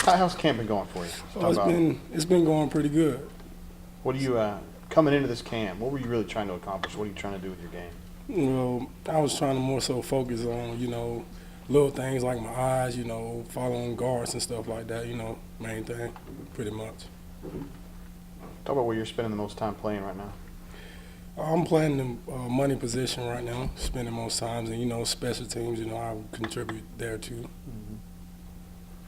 How's camp been going for you? It's been going pretty good. What are you coming into this camp? What were you really trying to accomplish? What are you trying to do with your game? Well, I was trying to more so focus on, little things like my eyes, following guards and stuff like that, main thing, pretty much. Talk about where you're spending the most time playing right now. I'm playing the money position right now, spending most times, and, special teams, I contribute there too. Mm-hmm.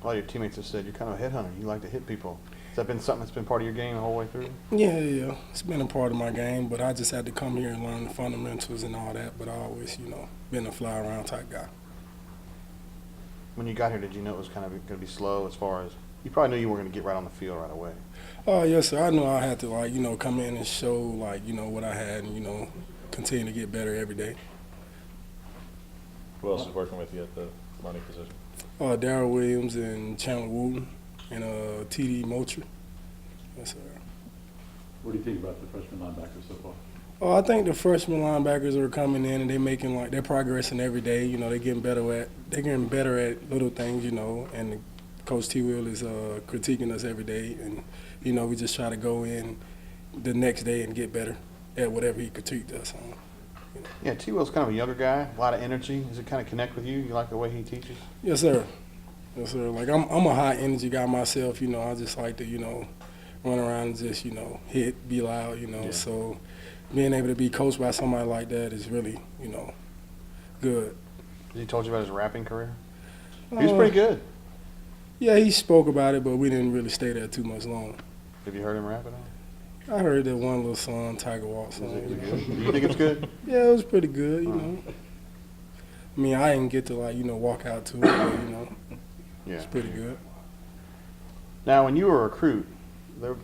A lot of your teammates have said you're kind of a headhunter. You like to hit people. Has that been something that's been part of your game the whole way through? Yeah. It's been a part of my game, but I just had to come here and learn the fundamentals and all that, but I always, been a fly-around type guy. When you got here, did you know it was kind of going to be slow as far as – you probably knew you weren't going to get right on the field right away. Oh, yes, sir. I knew I had to, come in and show, what I had and, continue to get better every day. Who else is working with you at the money position? Darryl Williams and Chandler Wooten and T.D. Moultrie. Yes, sir. What do you think about the freshman linebackers so far? Oh, I think the freshman linebackers are coming in and they're progressing every day. They're getting better at little things, and Coach T. Will is critiquing us every day, and we just try to go in the next day and get better at whatever he critiqued us on. Yeah, T. Will's kind of a younger guy, a lot of energy. Does it kind of connect with you? You like the way he teaches? Yes, sir. Yes, sir. Like I'm a high energy guy myself. I just like to run around and just hit, be loud. Yeah. So being able to be coached by somebody like that is really good. Has he told you about his rapping career? He was pretty good. Yeah, he spoke about it, but we didn't really stay there too much long. Have you heard him rap at all? I heard that one little song, Tiger Walk song. Is it good? Do you think it's good? Yeah, it was pretty good, I mean, I didn't get to walk out to it, but Yeah. it's pretty good. Now, when you were a recruit,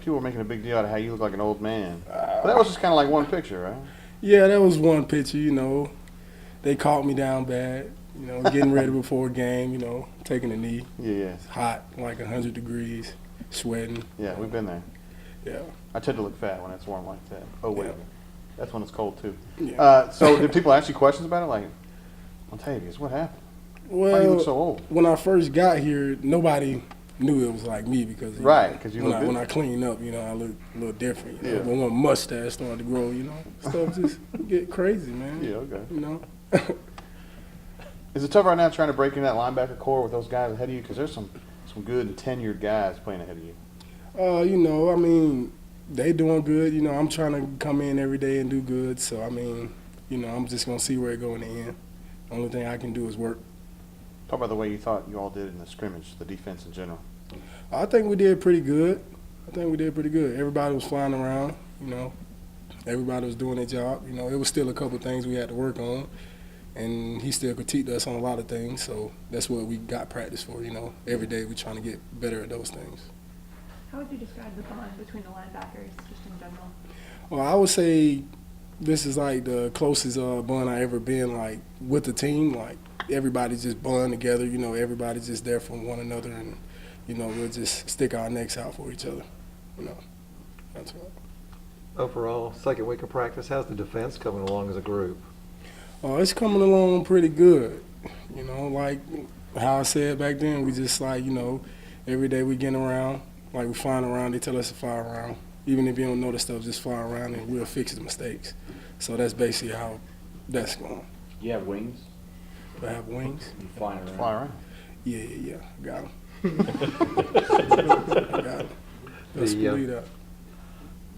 people were making a big deal out of how you look like an old man. But that was just kind of like one picture, right? Yeah, that was one picture, They caught me down bad, getting ready before a game, taking a knee. Yeah. It's hot, like 100 degrees, sweating. Yeah, we've been there. Yeah. I tend to look fat when it's warm like that. Oh, wait. Yeah. That's when it's cold, too. Yeah. So did people ask you questions about it? Like, Montavious, what happened? Well, Why do you look so old? When I first got here, nobody knew it was like me because Right, 'cause you look when I different. clean up, I look a little different. Yeah. But when my mustache started to grow, stuff just get crazy, man. Yeah, okay. You Is it tough right now trying to break into that linebacker core with those guys ahead of you? Because there's some good and tenured guys playing ahead of you. I mean, they doing good. I'm trying to come in every day and do good. So, I mean, I'm just going to see where it go in the end. Only thing I can do is work. Talk about the way you thought you all did in the scrimmage, the defense in general. I think we did pretty good. Everybody was flying around, Everybody was doing their job. It was still a couple of things we had to work on. And he still critiqued us on a lot of things. So that's what we got practice for, Every day we're trying to get better at those things. How would you describe the bond between the linebackers, just in general? Well, I would say this is like the closest bond I ever been, like, with the team. Like, everybody's just bond together, everybody's just there for one another, and, we'll just stick our necks out for each other, That's right. Overall, second week of practice, how's the defense coming along as a group? It's coming along pretty good. Like how I said back then, we just every day we getting around, like we flying around, they tell us to fly around. Even if you don't know the stuff, just fly around and we'll fix the mistakes. So that's basically how that's going. You have wings? Do I have wings? You flying around? Fly around. Yeah, got them. Got them. Let's The, lead up.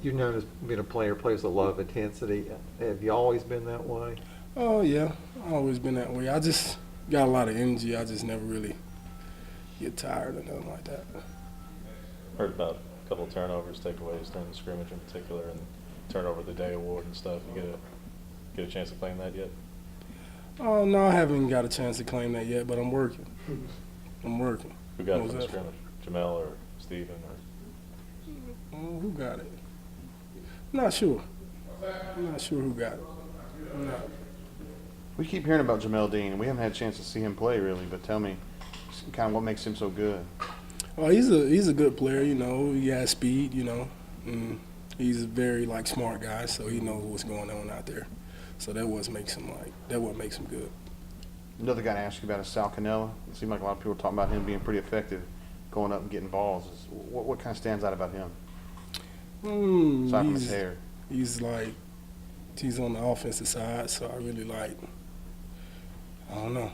You're known as being a player who plays with a lot of intensity. Have you always been that way? Oh, yeah, I've always been that way. I just got a lot of energy. I just never really get tired or nothing like that. Heard about a couple of turnovers, takeaways during the scrimmage in particular, and turnover of the day award and stuff. You get a chance to claim that yet? Oh, no, I haven't got a chance to claim that yet, but I'm working. Who got it from the scrimmage? Jamel or Steven? Oh, who got it? Not sure. I'm not sure who got it. I'm not. We keep hearing about Jamel Dean, and we haven't had a chance to see him play really, but tell me kind of what makes him so good. Oh, he's a good player, He has speed, And he's a very smart guy, so he knows what's going on out there. So that what makes him good. Another guy to ask you about is Sal Cannella. It seemed like a lot of people were talking about him being pretty effective going up and getting balls. What kind of stands out about him? Mm, Aside from his hair. He's on the offensive side, so I really I don't know.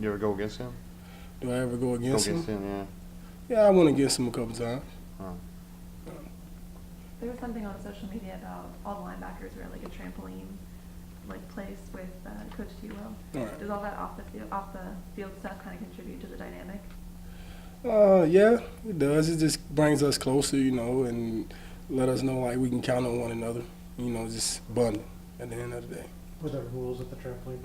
You ever go against him? Do I ever go Go against him? yeah. Yeah, I went against him a couple times. Huh. There was something on social media about all the linebackers were like a trampoline, like place with Coach T. Will. All right. Does all that off the field stuff kind of contribute to the dynamic? Yeah, it does. It just brings us closer, and let us know like we can count on one another. Just bonding at the end of the day. Were there rules at the trampoline